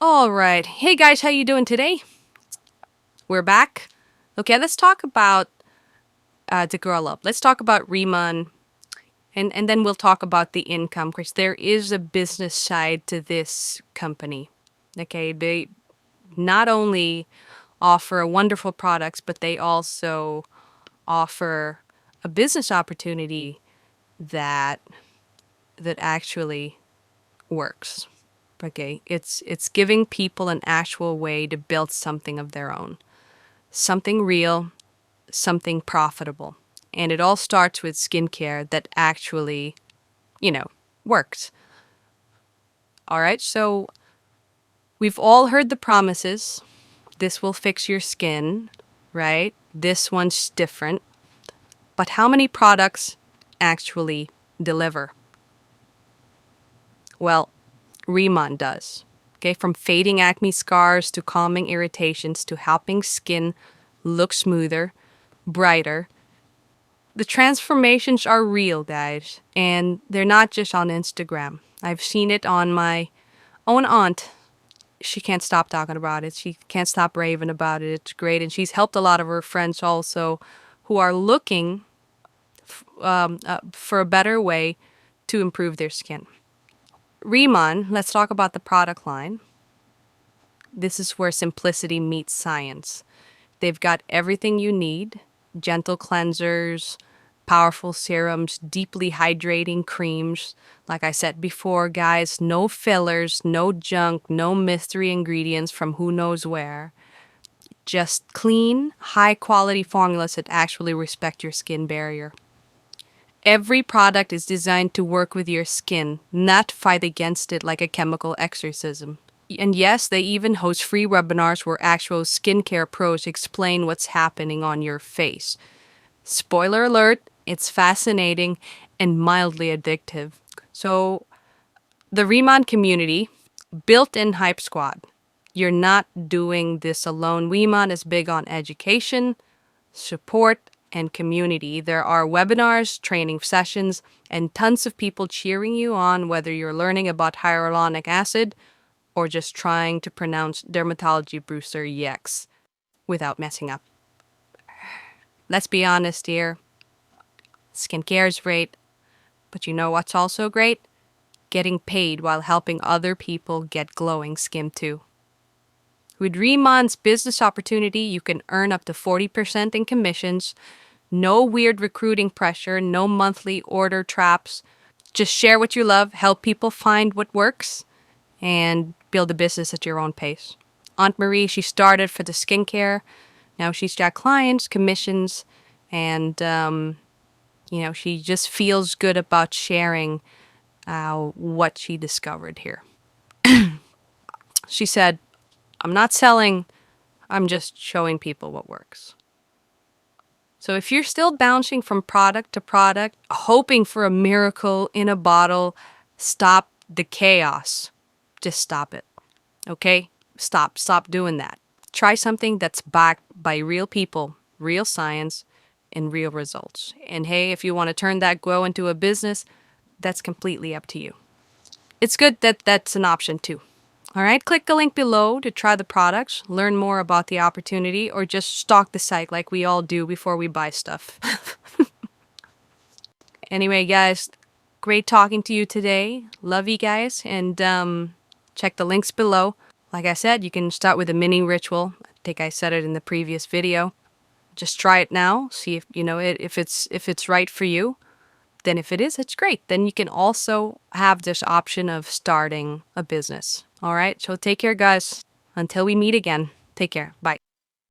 All right. Hey guys, how you doing today? We're back. Okay, let's talk about the girl up. Let's talk about Riman, and then we'll talk about the income because there is a business side to this company. Okay, they not only offer wonderful products, but they also offer a business opportunity that actually works. Okay, it's giving people an actual way to build something of their own, something real, something profitable. And it all starts with skincare that actually, you know, works. All right, so we've all heard the promises. This will fix your skin, right? This one's different. But how many products actually deliver? Well, Riman does. Okay, from fading acne scars to calming irritations to helping skin look smoother, brighter. The transformations are real, guys, and they're not just on Instagram. I've seen it on my own aunt. She can't stop talking about it. She can't stop raving about it. It's great, and she's helped a lot of her friends also who are looking for a better way to improve their skin. Riman, let's talk about the product line. This is where simplicity meets science. They've got everything you need: gentle cleansers, powerful serums, deeply hydrating creams. Like I said before, guys, no fillers, no junk, no mystery ingredients from who knows where. Just clean, high quality formulas that actually respect your skin barrier. Every product is designed to work with your skin, not fight against it like a chemical exorcism. And yes, they even host free webinars where actual skincare pros explain what's happening on your face. Spoiler alert, it's fascinating and mildly addictive. So, the Riman community, built-in hype squad. You're not doing this alone. Riman is big on education, support, and community. There are webinars, training sessions, and tons of people cheering you on, whether you're learning about hyaluronic acid or just trying to pronounce dermatology bruiser EX without messing up. Let's be honest here. Skincare is great, but you know what's also great? Getting paid while helping other people get glowing skin too. With Riman's business opportunity, you can earn up to 40% in commissions, no weird recruiting pressure, no monthly order traps. Just share what you love, help people find what works, and build a business at your own pace. Aunt Marie, she started for the skincare. Now she's got clients, commissions, and she just feels good about sharing what she discovered here. She said, I'm not selling, I'm just showing people what works. So if you're still bouncing from product to product, hoping for a miracle in a bottle, stop the chaos. Just stop it. Okay? Stop doing that. Try something that's backed by real people, real science, and real results. And hey, if you want to turn that glow into a business, that's completely up to you. It's good that that's an option too. All right, click the link below to try the products, learn more about the opportunity, or just stalk the site like we all do before we buy stuff. Anyway, guys, great talking to you today. Love you guys, and check the links below. Like I said, you can start with a mini ritual. I think I said it in the previous video. Just try it now. See if if it's right for you. Then if it is, it's great. Then you can also have this option of starting a business. All right. So take care, guys. Until we meet again. Take care. Bye.